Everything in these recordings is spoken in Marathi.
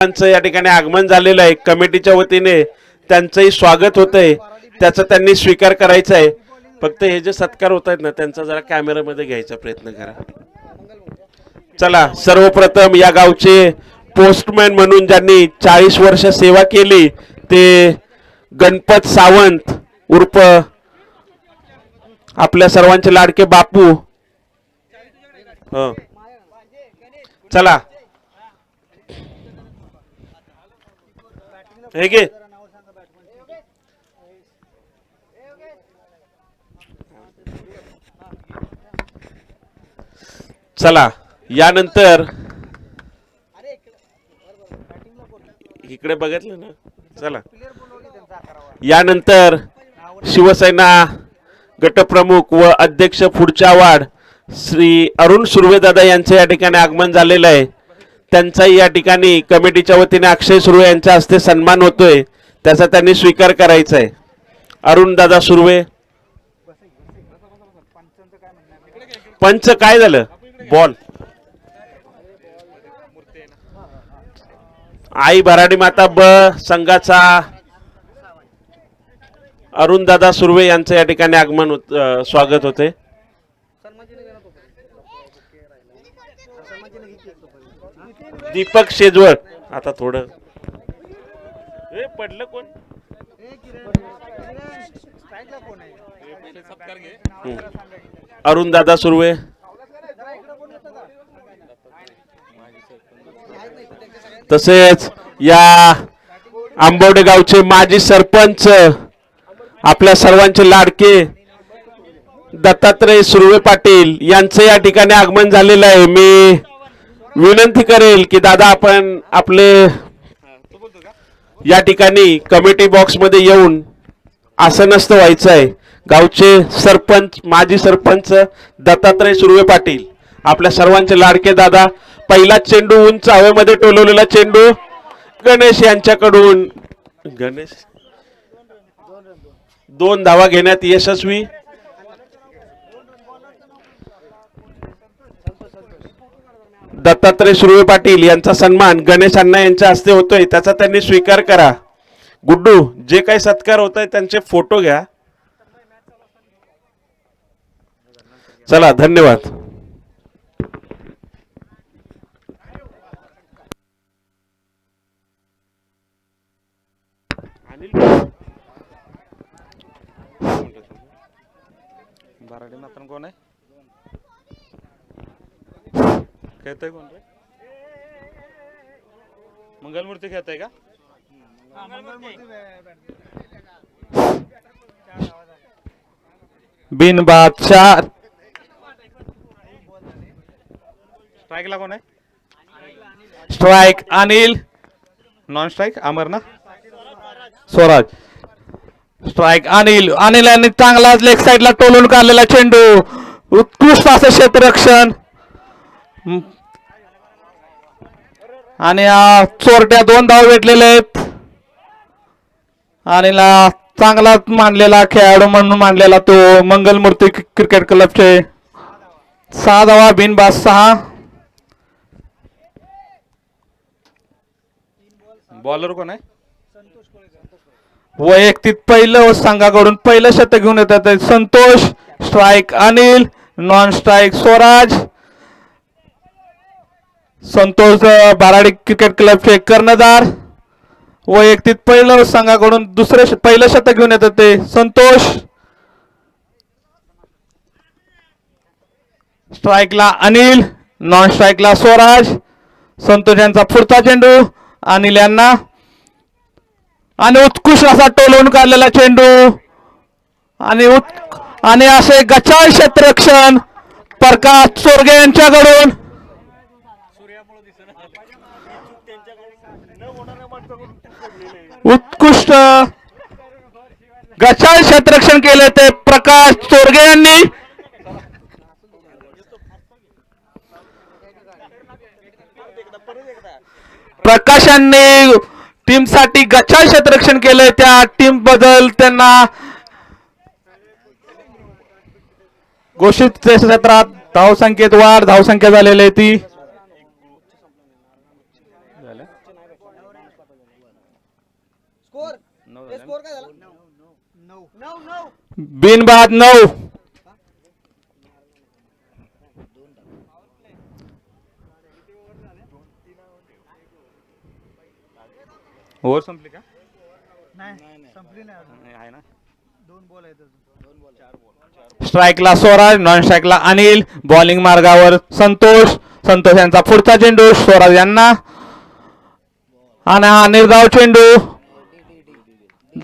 त्यांचं या ठिकाणी आगमन झालेलं आहे. कमिटीच्या वतीने त्यांचंही स्वागत होतंय, त्याचा त्यांनी स्वीकार करायचा आहे. फक्त हे जे सत्कार होत आहेत ना त्यांचा जरा कॅमेरामध्ये घ्यायचा प्रयत्न करा. चला, सर्वप्रथम या गावचे पोस्टमॅन म्हणून ज्यांनी 40 वर्ष सेवा केली ते गणपत सावंत उर्फ आपल्या सर्वांचे लाडके बापू. चला हे घे. चला यानंतर इकडे बघितलं ना. चला यानंतर शिवसेना गटप्रमुख व अध्यक्ष पुढच्या वार्ड श्री अरुण सुर्वे दादा यांचे या ठिकाणी आगमन झालेलं आहे. त्यांचाही या ठिकाणी कमिटीच्या वतीने अक्षय सुर्वे यांच्या हस्ते सन्मान होतोय, त्याचा त्यांनी स्वीकार करायचा आहे. अरुण दादा सुर्वे. पंच काय झालं? बॉल. आई भराडी माता ब संघाचा अरुण दादा सुर्वे यांचं या ठिकाणी आगमन स्वागत होते. दीपक शेजवळ. आता थोडं पडलं कोण? अरुण दादा सुर्वे. तसेच या आंबवडे गावचे माजी सरपंच आपल्या सर्वांचे लाडके दत्तात्रय सुर्वे पाटील यांचे या ठिकाणी आगमन झालेलं आहे. मी विनंती करेल की दादा आपण आपले या ठिकाणी कमिटी बॉक्स मध्ये येऊन आसनस्थ व्हायचं आहे. गावचे सरपंच माजी सरपंच दत्तात्रय सुर्वे पाटील आपल्या सर्वांचे लाडके दादा. पहिला चेंडू उंच हवेमध्ये टोलवलेला चेंडू गणेश यांच्याकडून. गणेश 2 धावा घेण्यात यशस्वी. दत्तात्रय सुर्वे पाटील यांचा सन्मान गणेश अण्णा यांच्या हस्ते होतोय, त्याचा त्यांनी स्वीकार करा. गुड्डू जे काही सत्कार होत आहे त्यांचे फोटो घ्या. चला धन्यवाद. बाराडी मात्र कोण आहे? खेळतोय कोण रे? मंगलमूर्ती खेळतोय का? बिनबाद 4. स्ट्राईकला कोण आहे? Strike Anil. Non strike Amarnath Swaraj. Strike Anil. Anil यांनी चांगलाच लेग साइडला टोलून काढलेला चेंडू. उत्कृष्ट असं क्षेत्ररक्षण आणि चोरट्या 2 धाव भेटलेले आहेत. अनिलला चांगला मानलेला खेळाडू म्हणून मानलेला तो मंगलमूर्ती क्रिकेट क्लबचे. 6 धावा बिनबाद 6. बॉलर कोण आहे? वैयक्तिक पहिलं संघाकडून पहिलं शतक घेऊन येतात Santosh. Strike Anil. Non strike Swaraj. Santosh Baradi cricket क्लबचे कर्णधार. वैयक्तिक पहिलं संघाकडून पहिलं शतक घेऊन येतात ते संतोष. स्ट्राईकला अनिल. नॉन स्ट्राईकला स्वराज. संतोष यांचा पुढचा चेंडू अनिल यांना आणि उत्कृष्ट असा टोलवून काढलेला चेंडू आणि असे गचाळ क्षेत्ररक्षण प्रकाश चोरगे यांच्याकडून. उत्कृष्ट गचाळ क्षेत्ररक्षण केले ते प्रकाश चोरगे यांनी. प्रकाशांनी टीम साठी गचाळ क्षेत्ररक्षण केलंय. त्या टीम बद्दल त्यांना घोषित क्षेत्रात धावसंख्येत वाढ. धावसंख्या झालेली आहे ती बिनबाद 9. ओव्हर संपली का? आहे ना. स्ट्राईकला स्वराज, नॉन स्ट्राईकला अनिल, बॉलिंग मार्गावर संतोष. संतोष यांचा पुढचा चेंडू स्वराज यांना आणि हा निर्धाव चेंडू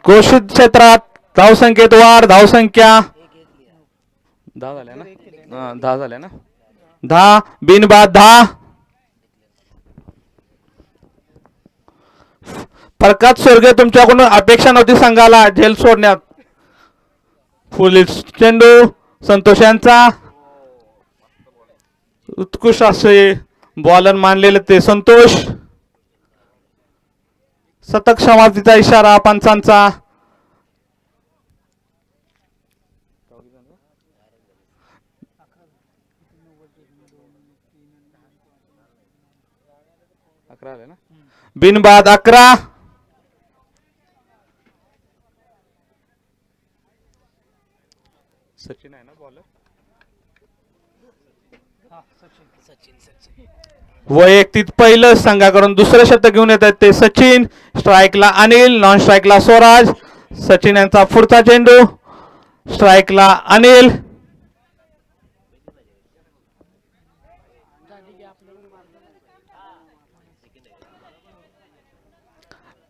घोषित क्षेत्रात. धावसंख्येत वाढ. धावसंख्या 10 झाल्या ना. 10 झाल्या ना. 10 बिनबाद 10. प्रकाश स्वर्गे तुमच्याकडून अपेक्षा नव्हती संघाला झेल सोडण्यात. पुढील चेंडू संतोष यांचा. उत्कृष्ट असे बॉलर मानलेले ते संतोष. शतक समाप्तीचा इशारा पंचांचा. बिनबाद 11. सचिन आहे ना बॉलर. वैयक्तिक पहिलं संघाकडून दुसरं शतक घेऊन येत आहेत ते सचिन. स्ट्राईकला अनिल, नॉन स्ट्राईकला स्वराज. सचिन यांचा पुढचा चेंडू स्ट्राईकला अनिल.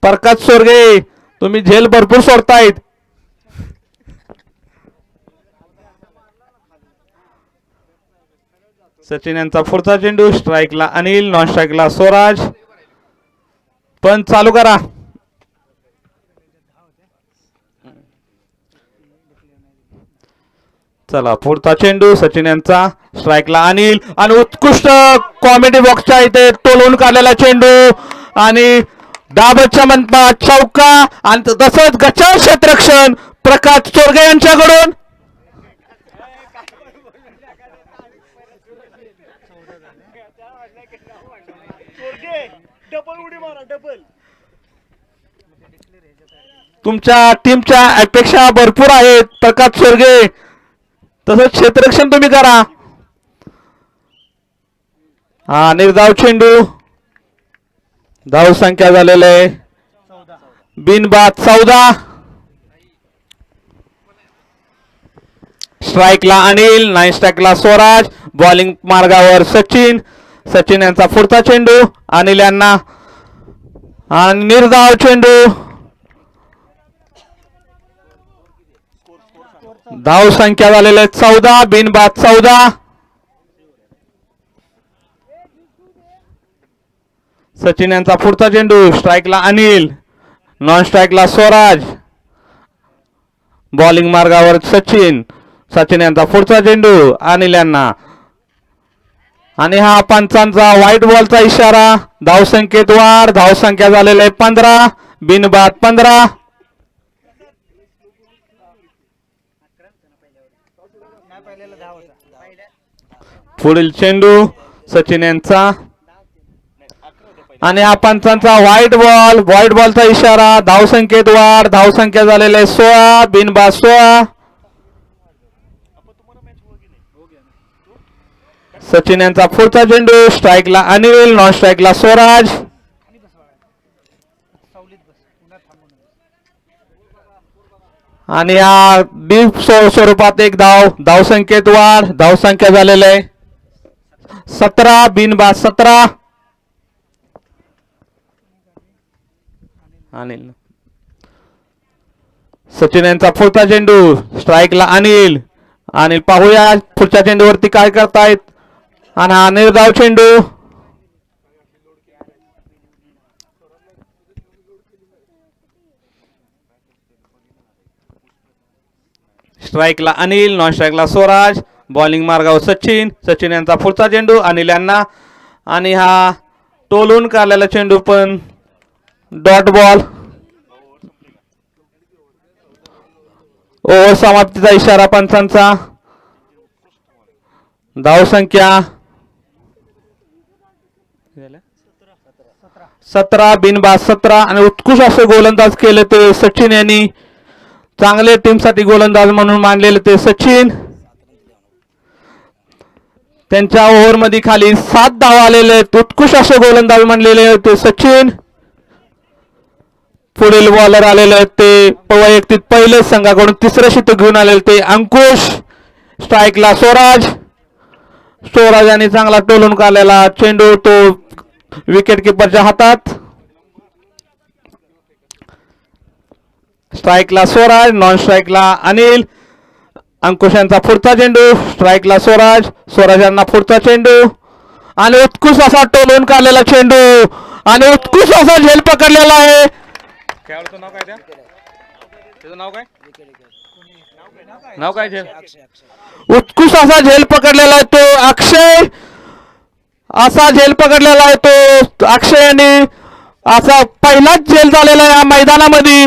प्रकाश स्वर्गे तुम्ही झेल भरपूर सोडतायत. सचिन यांचा पुढचा चेंडू स्ट्राईकला अनिल, नॉन स्ट्राईकला स्वराज. पण चालू करा. चला पुढचा चेंडू सचिन यांचा स्ट्राईकला अनिल आणि उत्कृष्ट कॉमेडी बॉक्सच्या इथे टोलवून काढलेला चेंडू आणि डाबच्या मंडपात चौका आणि तसंच गच्चाव क्षेत्ररक्षण प्रकाश चोरगे यांच्याकडून. तुमच्या टीमच्या अपेक्षा भरपूर आहेत प्रकाश चोरगे. तसंच क्षेत्ररक्षण तुम्ही करा. हा निर्धाव चेंडू. धाव संख्या झालेलं आहे बिनबाद 14. स्ट्राईकला अनिल, नाईन स्ट्राईकला स्वराज. बॉलिंग मार्गावर सचिन. सचिन यांचा पुढचा चेंडू अनिल यांना आणि निर्धाव चेंडू. धाव संख्या झालेले 14 बिनबाद 14. सचिन यांचा पुढचा चेंडू स्ट्राईकला अनिल, नॉन स्ट्राईकला स्वराज. बॉलिंग मार्गावर सचिन. सचिन यांचा पुढचा चेंडू अनिल यांना आणि हा पंचांचा व्हाईट बॉलचा इशारा. धावसंख्येत वाढ. धावसंख्या झालेले आहे 15 बिनबाद 15. पुढील चेंडू सचिन यांचा आणि हा पंचांचा व्हाईट बॉलचा इशारा. धावसंख्येत वाढ. धावसंख्या झालेले आहे 16 बिनबाद 16. सचिन यांचा पुढचा चेंडू स्ट्राईकला अनिल, नॉन स्ट्राईकला स्वराज. आणि हा डीप स्वरूपात एक धाव. धावसंख्येत वाढ. धावसंख्या झालेलं आहे 17 बिनबाद 17. अनिल. सचिन यांचा पुढचा चेंडू स्ट्राईकला अनिल. अनिल पाहूया पुढच्या चेंडूवरती काय करतायत आणि हा निर्धाव चेंडू. स्ट्राईकला अनिल, नॉन स्ट्राईकला स्वराज. बॉलिंग मार्गावर सचिन. सचिन यांचा पुढचा चेंडू अनिल यांना आणि हा टोलून काढलेला चेंडू पण डॉट बॉल. ओव्हर समाप्तीचा इशारा पंचांचा. धावसंख्या 17 बिनबाद 17 आणि उत्कृष्ट असे गोलंदाज केले ते सचिन यांनी. चांगले टीमसाठी गोलंदाज म्हणून मानलेले ते सचिन. त्यांच्या ओव्हरमध्ये खाली 7 धावा आलेले आहेत. उत्कृष्ट असे गोलंदाज मानलेले ते सचिन. पुढील बॉलर आलेले आहेत ते वैयक्तिक पहिले संघाकडून तिसरं षटक घेऊन आलेले ते अंकुश. स्ट्राईकला स्वराज. स्वराज यांनी चांगला टोलून काढलेला चेंडू तो विकेट किपरच्या हातात. स्ट्राईकला स्वराज, नॉन स्ट्राईकला अनिल. अंकुश यांचा पुढचा चेंडू. स्ट्राईकला स्वराज, स्वराज यांना पुढचा चेंडू आणि उत्कृष्ट असा टोलून काढलेला चेंडू आणि उत्कृष्ट असा झेल पकडलेला आहे. खेळाडूचं नाव काय त्याचं नाव काय नाव काय झेल? उत्कृष्ट असा झेल पकडलेला आहे तो अक्षय. असा झेल पकडलेला आहे तो अक्षय यांनी. असा पहिलाच झेल झालेला आहे या मैदानामध्ये.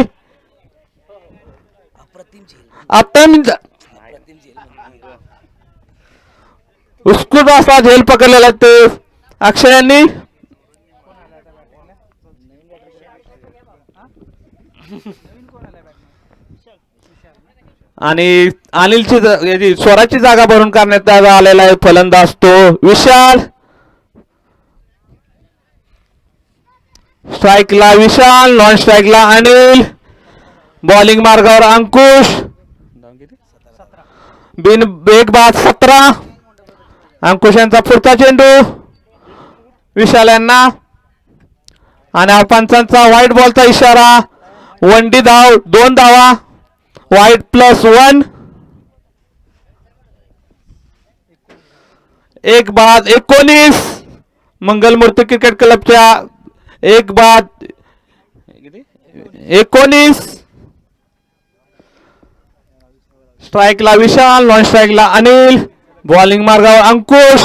उत्कृष्ट असा झेल पकडलेला आहे ते अक्षय यांनी. आणि अनिलची स्वराची जागा भरून करण्यात आलेला आहे फलंदाज तो विशाल. स्ट्राईकला विशाल, नॉन स्ट्राईकला अनिल. बॉलिंग मार्गावर अंकुश. बिन एक बाद 17. अंकुश यांचा पुढचा चेंडू विशाल यांना आणि पंचांचा व्हाईट बॉलचा इशारा. वनडी धाव 2 धावा. व्हाईट +1. 1 बाद 19. मंगलमूर्ती क्रिकेट क्लबच्या 1 बाद 19. स्ट्राईकला विशाल, नॉन स्ट्राईकला अनिल. बॉलिंग मार्गावर अंकुश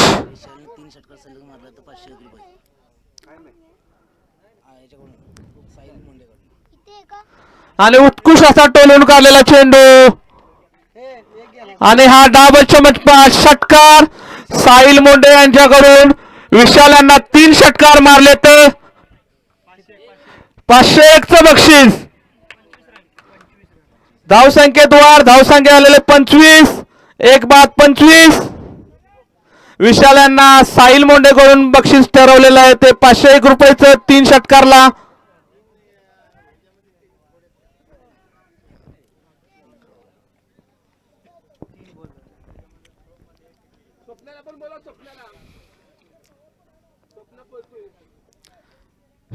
आणि उत्कृष्ट असा टोलून काढलेला चेंडू आणि हा डाबल चमत्कार षटकार साहिल मुंडे यांच्याकडून. विशाल यांना 3 षटकार मारले तर 501चं बक्षीस. धावसंख्येत वाढ. धावसंख्या आलेले 25. 1 बाद 25. विशाल यांना साहिल मुंडेकडून बक्षीस ठरवलेलं आहे ते 501 रुपयाचं 3 षटकारला.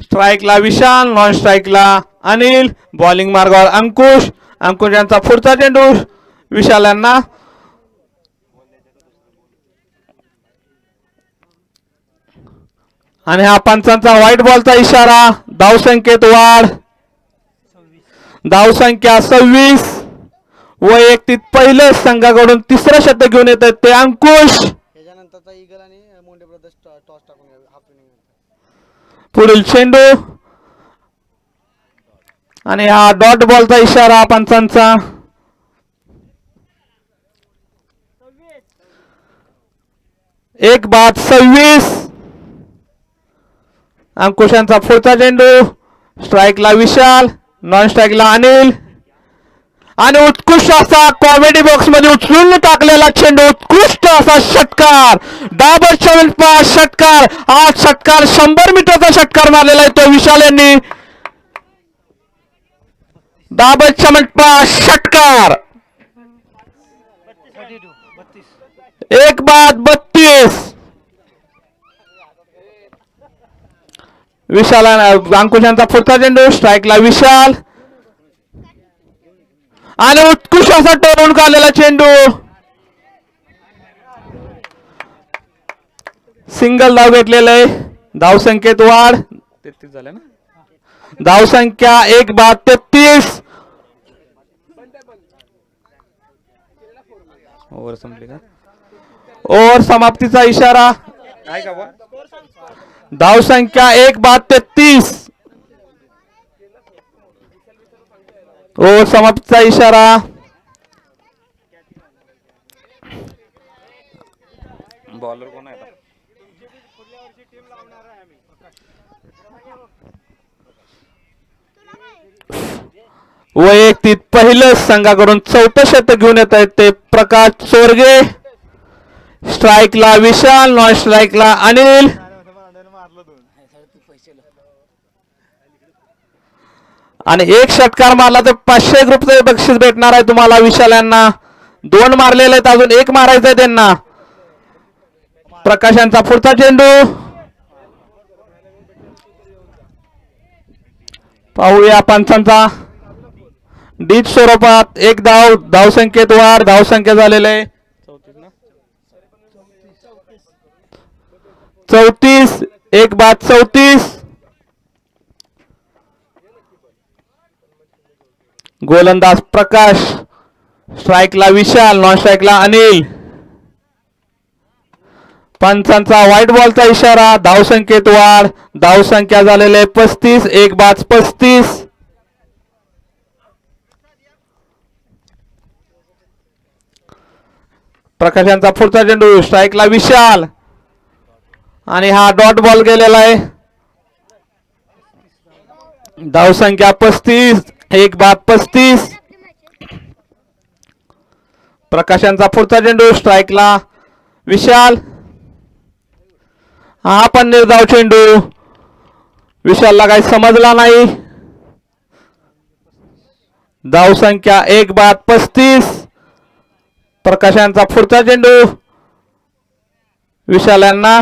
स्ट्राईकला विशाल, नॉन स्ट्राईकला अनिल. बॉलिंग मार्गावर अंकुश. अंकुश यांचा पुढचा चेंडू विशाल यांना आणि हा पंचांचा व्हाईट बॉलचा इशारा. धावसंख्येत वाढ. धावसंख्या 26. वैयक्तिक पहिलं संघाकडून तिसरं षटक घेऊन येत ते अंकुश. पुढील चेंडू आणि हा डॉट बॉलचा इशारा पंचांचा. एक बाद 26. अंकुशांचा पुढचा चेंडू. स्ट्राईकला विशाल, नॉन स्ट्राईकला अनिल आणि उत्कृष्ट असा कॉमेडी बॉक्स मध्ये उचलून टाकलेला चेंडू. उत्कृष्ट असा षटकार. डाबर 5 षटकार. हा षटकार 100 मीटरचा षटकार मारलेला आहे तो विशाल यांनी. डाबर 5 षटकार. 1 बाद 32. विशाल अंकुशांचा पुढचा चेंडू. स्ट्राईकला विशाल आणि उत्कृष्ट असा टोलून काढलेला चेंडू. सिंगल धाव घेतलेला आहे. धावसंख्येत वाढ. 33 झाले ना. धावसंख्या 1 बाद 33. ओव्हर संपली का? ओव्हर समाप्तीचा इशारा. आहे का बुवा? धावसंख्या 1 बाद 33. ओव्हर समाप्तीचा इशारा. बॉलर कोण आहे आता? वैयक्तिक पहिलं संघाकडून 4थं शतक घेऊन येत आहेत ते प्रकाश चोरगे. स्ट्राईकला विशाल, नॉन स्ट्राईकला अनिल. आणि एक षटकार मारला तर 500 रुपये बक्षीस भेटणार आहे तुम्हाला विशाल यांना. 2 मारलेले आहेत, अजून 1 मारायचं आहे त्यांना. प्रकाश यांचा पुढचा चेंडू पाहूया पंचांचा. डीप स्वरूपात 1 धाव, धावसंख्येत वाढ, धावसंख्या झालेले आहे 34. 1 बाद 34. गोलंदाज प्रकाश, स्ट्राईकला विशाल, नॉन स्ट्राईकला अनिल. पंचांचा व्हाईट बॉलचा इशारा, धावसंख्येत वाढ, धावसंख्या झालेले 35. 1 बाद 35. प्रकाश यांचा पुढचा चेंडू स्ट्राईकला विशाल आणि हा डॉट बॉल गेलेला आहे. धावसंख्या 35. 1 बाद 35. प्रकाश यांचा पुढचा चेंडू स्ट्राईकला विशाल. हा पण निर्धाव चेंडू, विशालला काही समजला नाही. धावसंख्या 1 बाद 35. प्रकाश यांचा पुढचा चेंडू विशाल यांना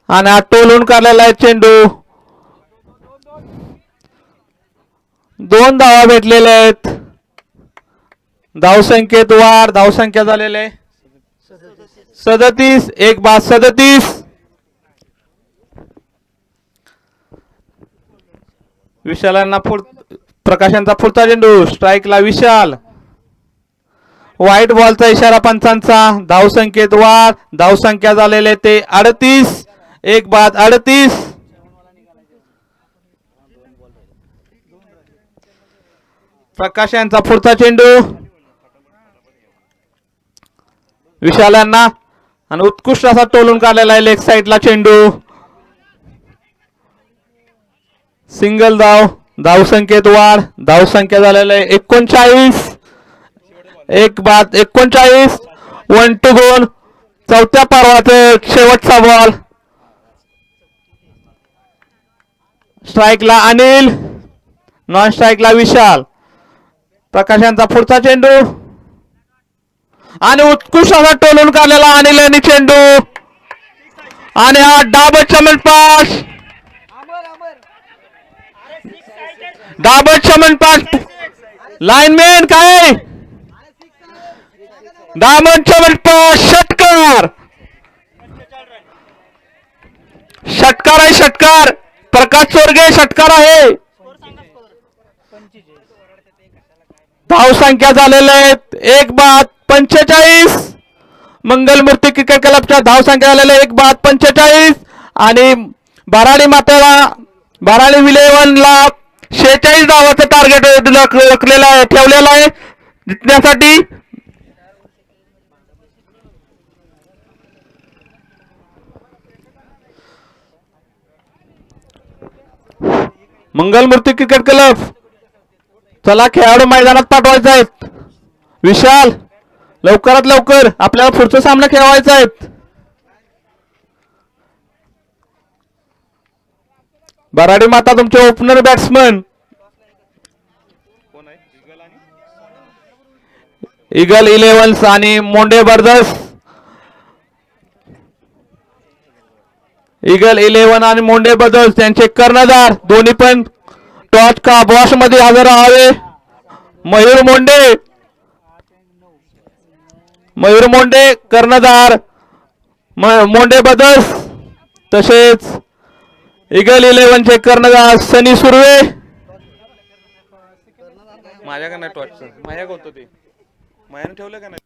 आणि हा टोलून काढलेला आहे चेंडू. 2 धावा भेटलेले आहेत. धावसंख्येत वाढ, धावसंख्या झालेले आहे 37. 1 बाद 37. विशाल यांना प्रकाश यांचा पुढचा चेंडू स्ट्राईकला विशाल. व्हाईट बॉलचा इशारा पंचांचा. धावसंख्येत वाढ, धावसंख्या झालेले ते 38. 1 बाद 38. प्रकाश यांचा पुढचा चेंडू विशाल यांना आणि उत्कृष्ट असा टोलून काढलेला आहे लेग साईडला चेंडू. सिंगल धाव, धावसंख्येत वाढ, धावसंख्या झालेला आहे 39. 1 बाद 39. 1 to गोल. चौथ्या पर्वाचा शेवटचा बॉल. स्ट्राईकला अनिल, नॉन स्ट्राईकला विशाल. प्रकाश यांचा पुढचा चेंडू आणि उत्कृष्ट असा टोलून काढलेला अनिल यांनी चेंडू आणि हा डाबर चमन पास. डाबर चमन पास. लाईनमॅन काय डाबर चमन पास. षटकार, षटकार आहे, षटकार. प्रकाश चोरगे षटकार आहे. धावसंख्या झालेल्या आहेत 1 बाद 45. मंगलमूर्ती क्रिकेट क्लबच्या धावसंख्या झालेल्या 1 बाद 45 आणि बाराडी मातेला बाराडी विलेवनला 46 धावाचं टार्गेट ठेवलेलं आहे जिंकण्यासाठी. मंगलमूर्ती क्रिकेट क्लब, चला खेळाडू मैदानात पाठवायचे आहेत. विशाल लवकरात लवकर आपल्याला पुढचा सामना खेळवायचा आहे. बराडी माता तुमचे ओपनर बॅट्समन ईगल 11 आणि मोंडे ब्रदर्स. ईगल 11 आणि मोंडे ब्रदर्स त्यांचे कर्णधार दोन्ही पण टॉच का बॉस मध्ये हजर राहावे. मयूर मोंडे कर्णधार मोंडे ब्रदर्स, तसेच ईगल 11 चे कर्णधार सनी सुर्वे. माझ्याकडे नाही टॉच, माझ्याकडे होतं ते माझ्याने ठेवलं का नाही.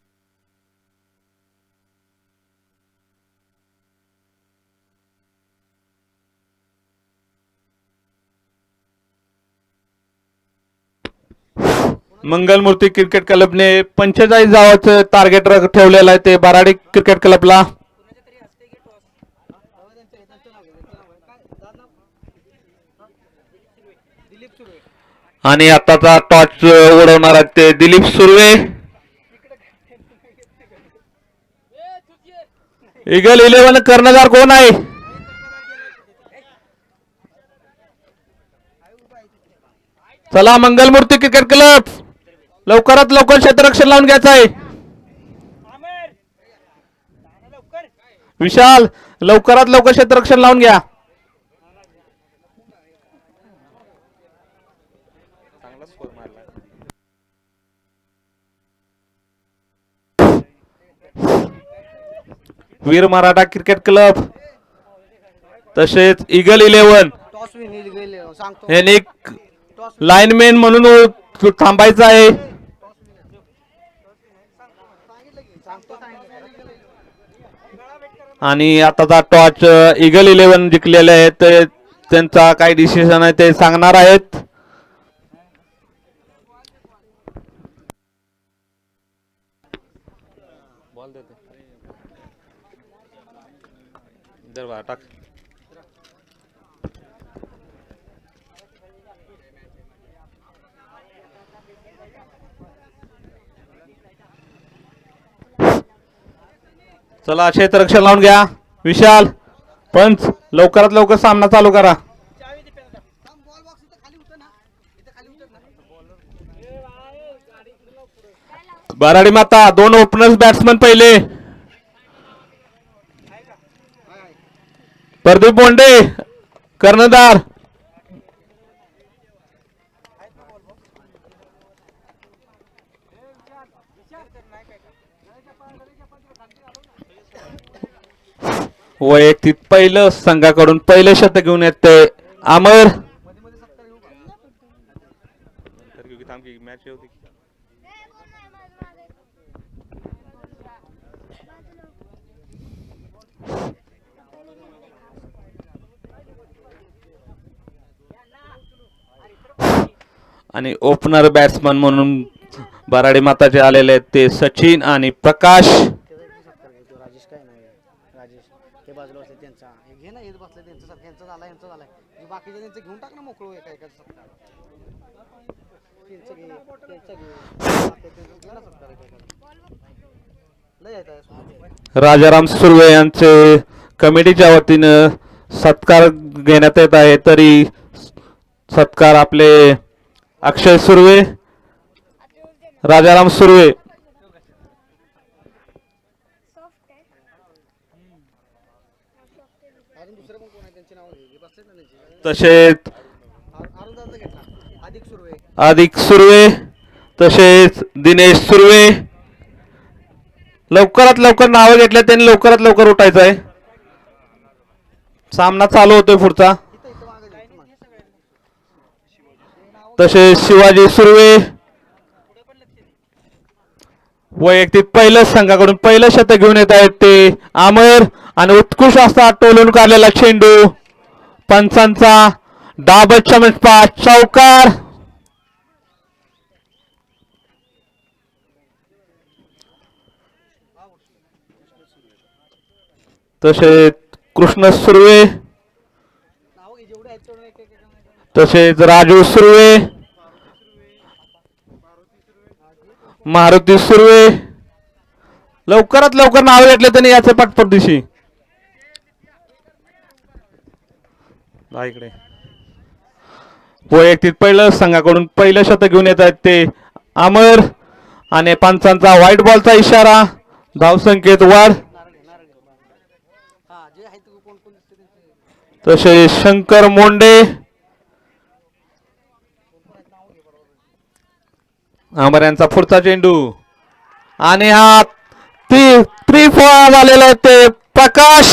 मंगलमूर्ती क्रिकेट क्लबने 45 धावाचं टार्गेट ठेवलेलं आहे ते बाराडी क्रिकेट क्लबला. आणि आताचा टॉर्च उडवणार आहेत ते दिलीप सुर्वे. इगल 11 कर्णधार कोण आहे? चला मंगलमूर्ती क्रिकेट क्लब लवकरात लवकर क्षेत्ररक्षण लावून घ्यायचं आहे. विशाल लवकरात लवकर क्षेत्ररक्षण लावून घ्या. चांगला स्कोर मारला. वीर मराठा क्रिकेट क्लब तसेच इगल 11 यांनी लाईनमॅन म्हणून थांबायचं आहे. आणि आताचा टॉच इगल 11 जिंकलेले आहेत. त्यांचा काय डिसिजन आहे ते सांगणार आहेत. बॉल देते. इधर बाहेर टाक. चला क्षेत्ररक्षण लावून घ्या. विशाल पंच लवकरात लवकर सामना चालू करा. बराडी माता 2 ओपनर्स बॅट्समन पहिले. प्रदीप बोंडे कर्णधार. वैयक्तिक पहिलं संघाकडून पहिले शतक घेऊन येते अमर. क्योंकि थांब की मॅच होती. आणि ओपनर बॅट्समन म्हणून बराडी माताचे आलेले आहेत ते सचिन आणि प्रकाश. राजेश काय नाही राजेश ते बाजूला बसले त्यांचा घे ना, येत बसले त्यांचं सर यांचा झाला यांचा झालाय बाकीचे त्यांचं घेऊन टाक ना मोकळं एका एकाचं सत्कार त्यांचं घे ना सत्कार लय येत राजाराम सुर्वे यांचे कमिटीच्या वतीनं सत्कार घेण्यात येत आहे. तरी सत्कार आपले अक्षय सुर्वे राजाराम सुर्वे अजून दुसरे पण कोण आहे त्यांची नाव घे बसले ना त्यांची तसेच अरुणदाचा घेतला अधिक सुरू आहे अधिक सुर्वे तसेच दिनेश सुर्वे. लवकरात लवकर नावं घेतल्या त्यांनी लवकरात लवकर उठायचं आहे. सामना चालू होतोय पुढचा. इथं इथं मागे जायचं. तसेच शिवाजी सुर्वे वैयक्तिक पहिलं संघाकडून पहिलं शतक घेऊन येत आहेत ते अमर. आणि उत्कृष्ट असा टोलून काढलेला चेंडू पंचांचा डाबच्या मंडपा चौकार. तसेच कृष्ण सुर्वे नाव घे जेवढे आहेत तेवढे एक एक एक तसेच राजू सुर्वे मारुती सुर्वे. लवकरात लवकर नाव घेतले त्यांनी याचे पाठपोट दिशी. इकडे वैयक्तिक पहिलं संघाकडून पहिलं शतक घेऊन येत आहेत ते अमर. आणि पंचांचा व्हाईट बॉलचा इशारा. धावसंख्येत वाढ. हा जे आहेत ते कोण कोण दिसते त्यांचे तसे शंकर मोंडे अमर यांचा पुढचा चेंडू. आणि हा थ्री फॉर झालेला आहे ते प्रकाश.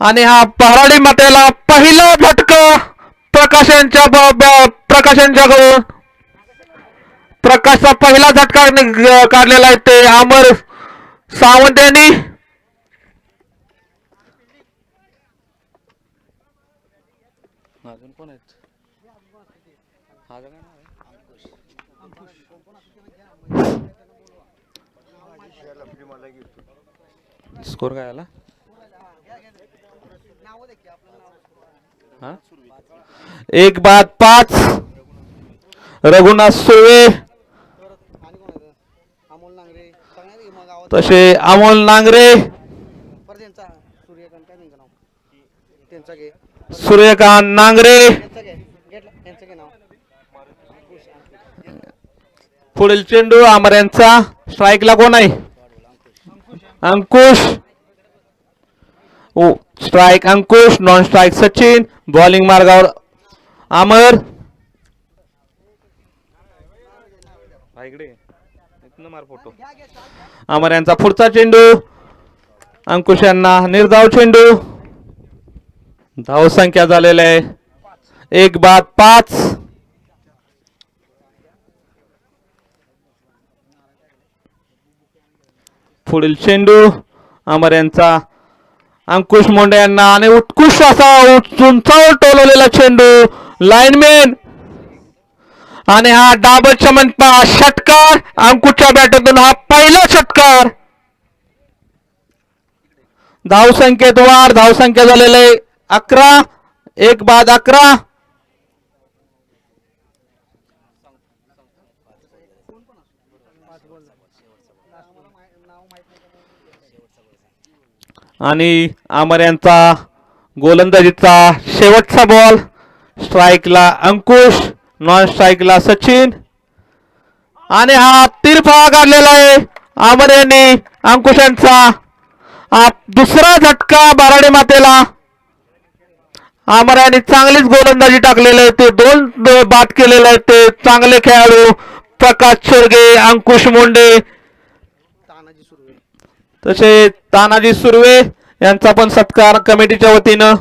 आणि हा पहाडी मातेला पहिला फटका प्रकाश यांच्याकडून. प्रकाशचा पहिला झटका काढलेला आहे ते अमर सावंत यांनी. अजून कोण आहेत? हा काय नाव आहे? स्कोर काय आला? नाव दे की आपलं नाव हा एक बाद 5. रघुनाथ सुर्वे आणि कोण आहे अमोल नांगरे सांगणार की मग गावात तसे अमोल नांगरे, परत त्यांचा सूर्यकांत काय त्यांचं नाव त्यांचा घे सूर्यकांत नांगरे. त्यांचं घे घेतलं त्यांचं घे नाव पुढील चेंडू आमऱ्यांचा. स्ट्राईकला कोण आहे? अंकुश. स्ट्राईक अंकुश, नॉन स्ट्राईक सचिन. बॉलिंग मार्गावर अमर. हा इकडे इथनं मार फोटो. अमर यांचा पुढचा चेंडू. अंकुश यांना निर्धाव चेंडू. धाव संख्या झालेला आहे 1 बाद 5. पुढील चेंडू अमर यांचा. अंकुश मोंडे यांना आणि उत्कृष्ट असा उंचावर टोलवलेला चेंडू लाईनमॅन. आणि हा डाबर चमनपा षटकार. अंकुशच्या बॅटमधून हा पहिला षटकार. धावसंख्येत वाढ. धावसंख्या झालेले 11. 1 बाद 11. आणि अमर यांचा गोलंदाजीचा शेवटचा बॉल. स्ट्राईकला अंकुश, नॉन स्ट्राईकला सचिन. आणि हा तिरफा काढलेला आहे अमर यांनी. अंकुश यांचा हा दुसरा झटका बाराडे मातेला. अमर यांनी चांगलीच गोलंदाजी टाकलेली आहे. ते 2 बाद केलेले आहेत. ते चांगले खेळाडू प्रकाश चोरगे, अंकुश मोंडे तानाजी सुर्वे तसे तानाजी सुर्वे यांचा पण सत्कार कमिटीच्या वतीनं.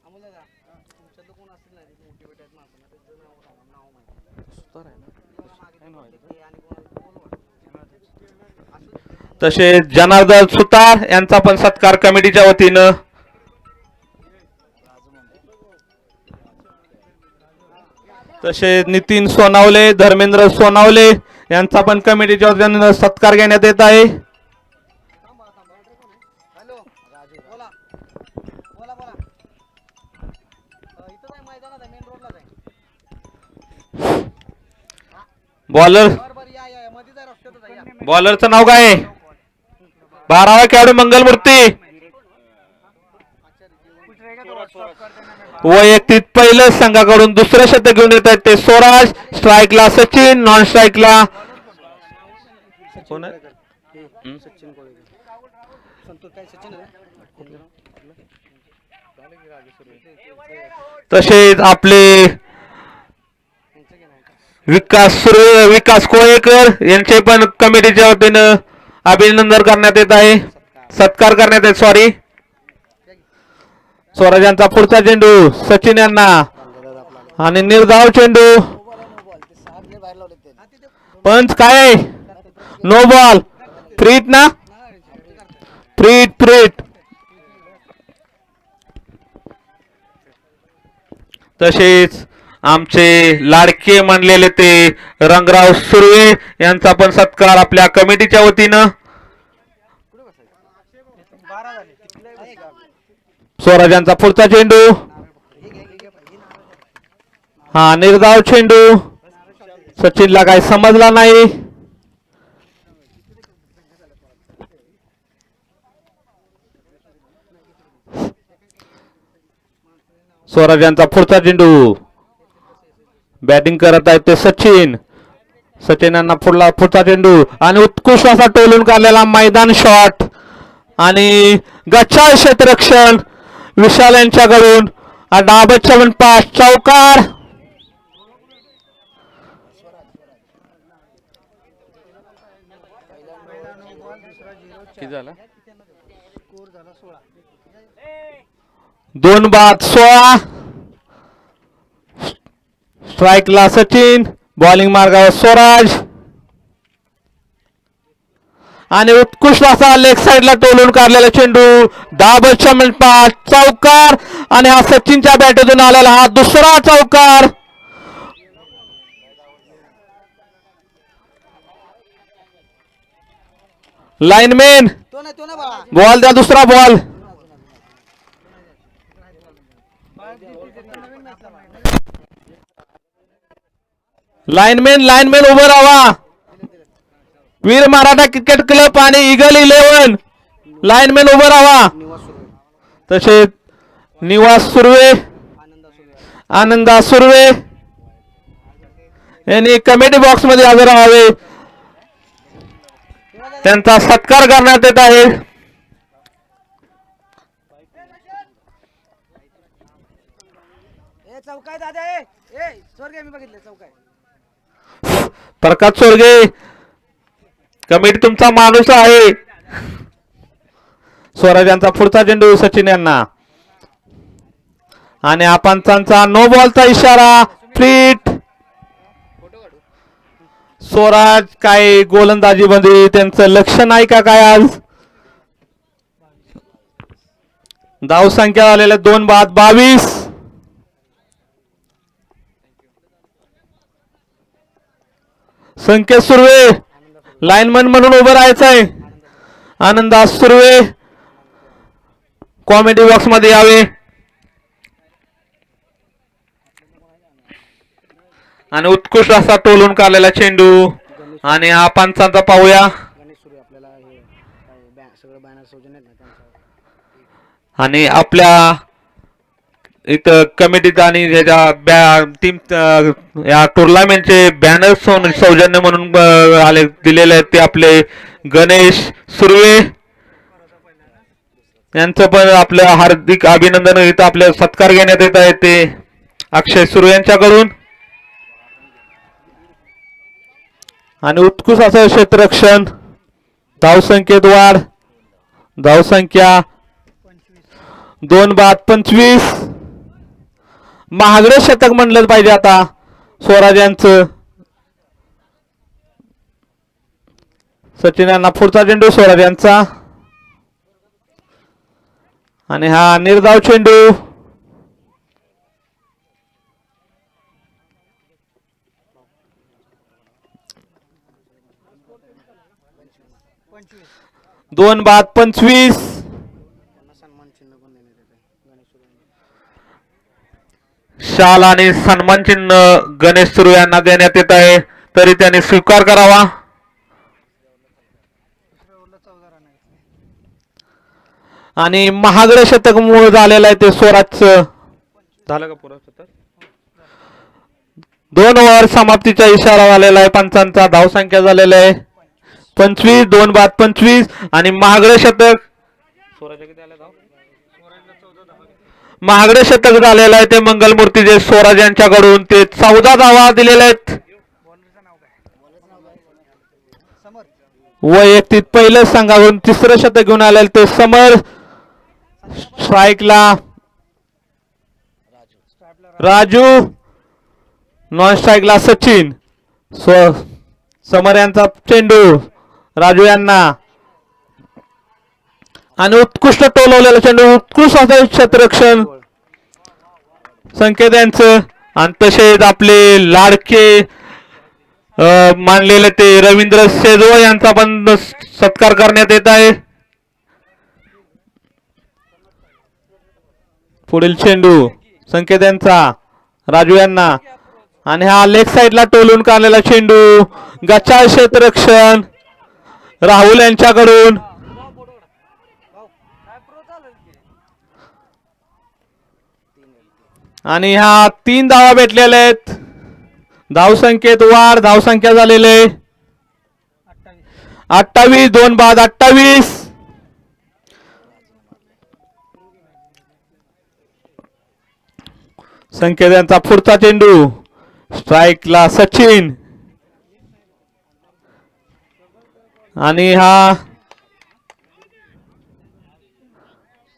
अमोल दादा तुमच्यातलं कोण असेल ना मोटिवेट आहेत माणसं त्याचं नाव माहिती आणि कोण तसे जनार्दन सुतार यांचा पण सत्कार कमिटीच्या वतीनं. तसे नितीन सोनावले, धर्मेंद्र सोनावले यांचा पण कमिटीच्या वतीनं सत्कार घेण्यात येत आहे. हॅलो राजू बोला बोला बोला इथं आहे मैदानात आहे मेन रोडलाच आहे बॉलर बरं या या मध्येच आहे रस्त्यातच आहे या बॉलरचं नाव काय आहे? 12वा खेळाडू मंगलमूर्ती. वैयक्तिक पहिलं संघाकडून दुसरं शतक घेऊन येत आहेत ते स्वराज. स्ट्राईकला सचिन, नॉन स्ट्राईकला कोण आहे? सचिन कोळेकर संतोष काय सचिन आहे तसेच आपले विकास कोळेकर यांचे पण कमिटीच्या वतीनं अभिनंदन करण्यात येत आहे. सत्कार करण्यात येत. सॉरी. स्वराज यांचा पुढचा चेंडू सचिन यांना आणि निर्धाव चेंडू. पंच काय आहे? No ball. फ्रीट ना? फ्रीट. तसेच आमचे लाडके मानलेले ते रंगराव सुर्वे यांचा पण सत्कार आपल्या कमिटीच्या वतीनं. स्वराज यांचा पुढचा चेंडू. हा निर्धाव चेंडू. सचिनला काही समजला नाही. स्वराज यांचा पुढचा चेंडू. बॅटिंग करत आहेत ते सचिन. यांना पुढचा चेंडू आणि उत्कृष्ट असा टोलून काढलेला मैदान शॉट आणि गच्चाळ क्षेत्ररक्षण विशाल यांच्याकडून. डाबच्या पास चौकार. किती झाला? 2 बाद 16. स्ट्राईकला सचिन, बॉलिंग मार्गावर स्वराज आणि उत्कृष्ट असा लेग साइडला टोलून काढलेला चेंडू. दाबच्या पास चौकार आणि हा सचिनच्या बॅटमधून आलेला हा दुसरा चौकार. लाईनमॅन तो नाही बाळा. बॉल द्या, दुसरा बॉल. लाईनमॅन उभं राहा. वीर मराठा क्रिकेट क्लब आणि इगल 11 लाईनमॅन उभं राहा. निवास सुरू आहे. तसेच निवास सुर्वे, आनंदा सुर्वे यांनी कमिटी बॉक्स मध्ये हजर राहावे. त्यांचा सत्कार करण्यात येत आहे. ए चौकाय दादा ए स्वर्ग मी बघितलं चौकाय. प्रकाश सोरगे कमिटी तुमचा माणूस आहे. स्वराज यांचा पुढचा चेंडू सचिन यांना आणि आपणचा नो बॉलचा इशारा. फ्लीट स्वराज काय गोलंदाजी मध्ये त्यांचं लक्ष नाही का काय आज. धाव संख्या झालेल्या 2 बाद 22. संकेत सुर्वे लाईनमन म्हणून उभं राहायचंय. आनंदा सुर्वे कॉमेडी बॉक्स मध्ये यावे आणि उत्कृष्ट असा टोलून काढलेला चेंडू आणि हा पंचांचा पाहूया. गणेश सुरू आपल्याला हे सगळं बॅनर सौजन्य आहेत ना त्यांच्या. आणि आपल्या इथं कमिटीत आणि याच्या टीम या टुर्नामेंटचे बॅनर सौजन्य म्हणून आले दिलेले आहेत ते आपले गणेश सुर्वे यांचं पण आपलं हार्दिक अभिनंदन. इथं आपले सत्कार घेण्यात येत आहे ते अक्षय सुर्वे यांच्याकडून. आणि उत्कृष्ट असं क्षेत्ररक्षण. धावसंख्येत वाढ. धावसंख्या 2 बाद 25. महागडे शतक म्हणलं पाहिजे आता स्वराज यांचं. सचिन यांना पुढचा चेंडू स्वराज यांचा आणि हा निर्धाव चेंडू. दोन बाद 25. सन्मान चिन्ह पण देण्यात येते गणेश सुरू. शाल आणि सन्मान चिन्ह गणेश सुर्वे यांना देण्यात येत आहे तरी त्यांनी स्वीकार करावा. आणि महागडे शतक मूळ झालेलं आहे ते स्वराजचं. झालं का पुरा शतक? 2 ओव्हर समाप्तीचा इशारा झालेला आहे पंचांचा. धावसंख्या झालेला आहे 25. 2 बाद 25 आणि महागडे शतक महागडे शतक झालेलं आहे ते मंगलमूर्तीचे स्वराज यांच्याकडून. ते 14 धावा दिलेल्या आहेत. वैयक्तिक पहिलं संघाकडून 3रं शतक घेऊन आलेलं ते समर. स्ट्राईकला राजू, नॉन स्ट्राईकला सचिन. समर यांचा चेंडू राजू यांना आणि उत्कृष्ट टोलवलेला चेंडू. उत्कृष्ट असं क्षेत्ररक्षण संकेत यांचं. आणि तसेच आपले लाडके मानलेले ते रवींद्र सेजवा यांचा पण सत्कार करण्यात येत आहे. पुढील चेंडू संकेत यांचा राजू यांना आणि हा लेग साइडला टोलून काढलेला चेंडू. गच्चा क्षेत्ररक्षण राहुल यांच्याकडून. आणि ह्या 3 धावा भेटलेल्या आहेत. धावसंख्येत वाढ. धावसंख्या झालेले 28. 2 बाद 28. संकेत यांचा पुढचा चेंडू स्ट्राईकला सचिन आणि हा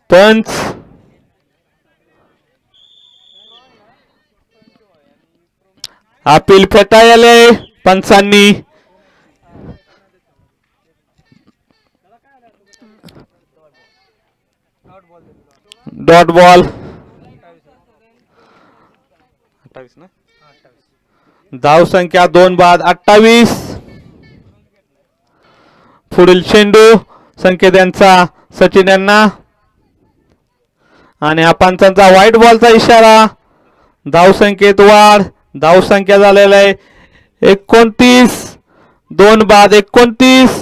पंच. अपील फेटाळले पंचांनी. Dot ball. 28 ना. धाव संख्या 2 बाद 28. पुढील चेंडू संकेत यांचा सचिन यांना आणि हा पंचांचा व्हाईट बॉलचा इशारा. धाव संकेत वाढ. धाव संख्या झालेला आहे 29. 2 बाद 29.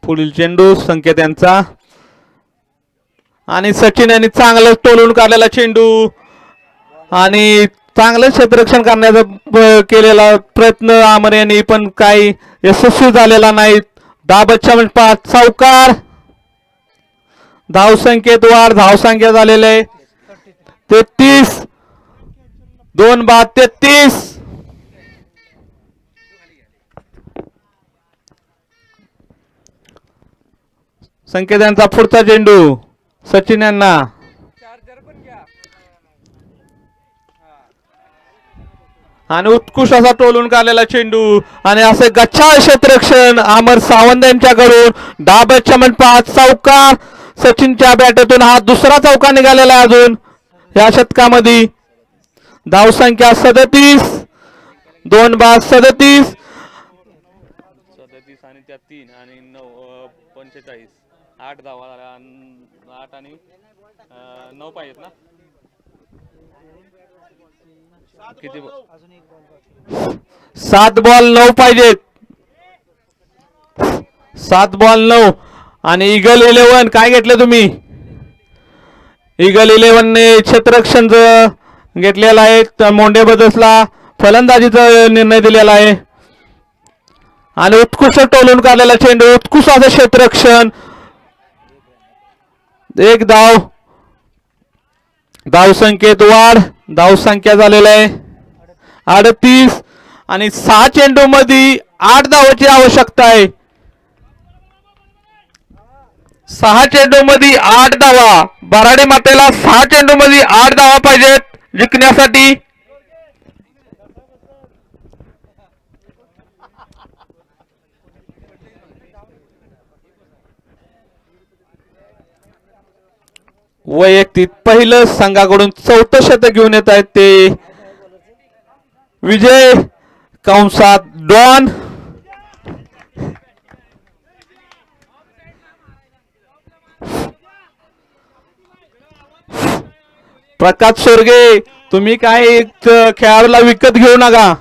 पुढील चेंडू संकेत यांचा आणि सचिन यांनी चांगलं टोलून काढलेला चेंडू आणि चांगलं क्षेत्ररक्षण करण्याचा केलेला प्रयत्न आमर यांनी पण काही यशस्वी झालेला नाही. दाबच्या मंडपात चौकार. धाव संख्येत वाढ. धाव संख्या झालेले आहे 33. 2 बाद 33. संकेत यांचा पुढचा चेंडू सचिन यांना आणि उत्कृष्ट असा टोलून काढलेला चेंडू आणि असे गच्चाळ क्षेत्ररक्षण अमर सावंत यांच्याकडून डाबच्या मंडपात चौकार. सचिनच्या बॅटतून हा दुसरा चौका निघालेला आहे अजून या षटकामध्ये. धाव संख्या 37. 2 बाद 37. 37 आणि त्या 3 आणि 9 45 8 धावा झाल्या. 8 आणि 9 पाहिजेत ना. किती 7 बॉल 9 पाहिजेत. 7 बॉल 9 आणि इगल 11 काय घेतले तुम्ही? इगल 11 ने क्षेत्ररक्षण घेतलेला आहे. मोंडे बदसला फलंदाजीचा निर्णय दिलेला आहे आणि उत्कृष्ट टोलून काढलेला चेंडू. उत्कृष्ट असं क्षेत्ररक्षण. 1 धाव. धाव संख्येत वाढ. धाव संख्या झालेला आहे 38 आणि 6 चेंडू मध्ये 8 धावाची आवश्यकता आहे. 6 चेंडू मध्ये 8 धावा. बराडी मातेला 6 चेंडू मध्ये 8 धावा पाहिजेत जिंकण्यासाठी. वैयक्तिक पहिलं संघाकडून 4थं शतक घेऊन येत आहेत ते विजय कंसात डॉन. प्रकाश सोरगे तुम्ही काय खेळाडूला विकत घेऊ नका.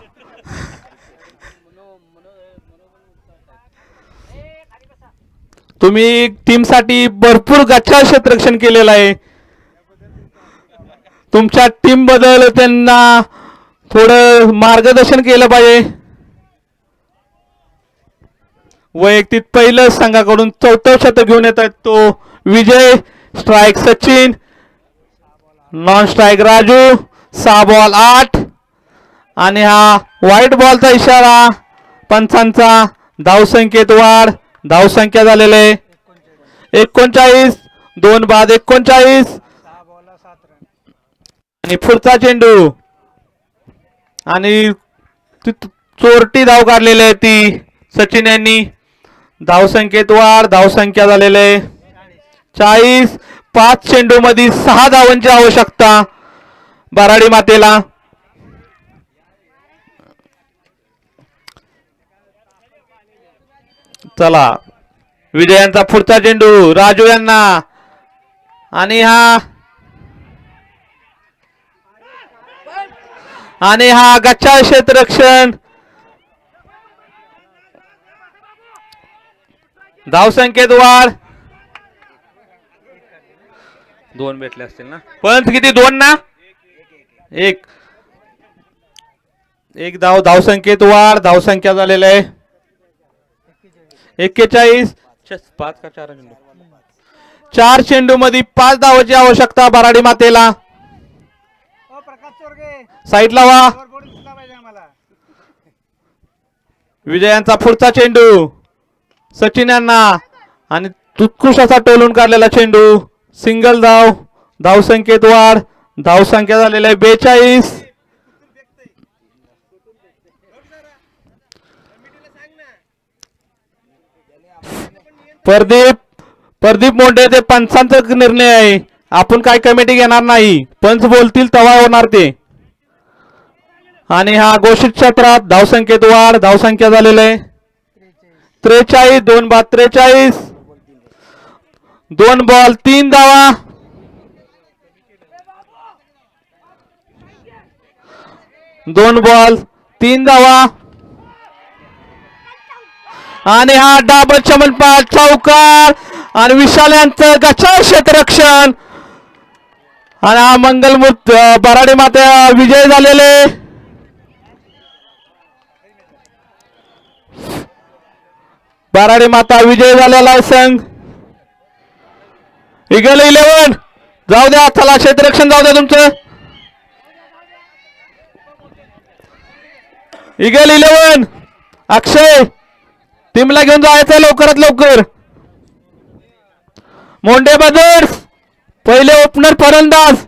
तुम्ही टीम साठी भरपूर गच्चाळ क्षेत्ररक्षण केलेलं आहे. तुमच्या टीम बद्दल त्यांना थोडं मार्गदर्शन केलं पाहिजे. वैयक्तिक पहिलं संघाकडून 4थं शतक घेऊन येत आहेत तो Vijay. Strike Sachin. Non strike Raju. 6 ball 8 आणि हा व्हाईट बॉलचा इशारा पंचांचा. धाव संख्येत वाढ. धाव संख्या झालेले 39. 2 बाद 39 आणि पुढचा चेंडू आणि चोरटी धाव काढलेली आहे ती सचिन यांनी. धाव संख्येत वाढ. धाव संख्या झालेले 40. 5 चेंडू मध्ये 6 धावांची आवश्यकता बराडी मातेला. चला विजयांचा पुढचा चेंडू राजू यांना आणि हा गच्चाळ क्षेत्ररक्षण. धाव संख्येत वाढ. 2 भेटले असतील ना. पण किती 2 ना 1 धाव. धाव संख्येत वाढ. धाव संख्या झालेला आहे 41. 5 का 4 चेंडू. 4 चेंडू मध्ये 5 धावाची आवश्यकता बराडी मातेला. साईडला वा. विजयांचा पुढचा चेंडू सचिन यांना आणि उत्कृष्ट असा टोलून काढलेला चेंडू. सिंगल धाव. धाव संख्येत वाढ. धाव संख्या झालेला आहे 42. प्रदीप मोंडे ते पंचांचा निर्णय आहे. आपण काय कमिटी घेणार नाही. पंच बोलतील तेव्हा होणार ते. आणि हा घोषित क्षेत्रात धावसंख्येत वाढ. धावसंख्या झालेलं आहे 43. 2 बाद 43. 2 बॉल 3 धावा. दोन बॉल 3 धावा. आणि हा डाबल चमनपाठ चौकार आणि विशाल यांचं गच्चा क्षेत्ररक्षण आणि हा मंगलमूर्त बराडे माता विजय झालेले. बराडे माता विजय झालेला आहे संघ. इगल 11 जाऊ द्या. चला क्षेत्ररक्षण जाऊ द्या तुमचं. इगल 11 अक्षय टीमला घेऊन जायचं लवकरात लवकर. मोंडे ब्रदर्स पहिले ओपनर फलंदाज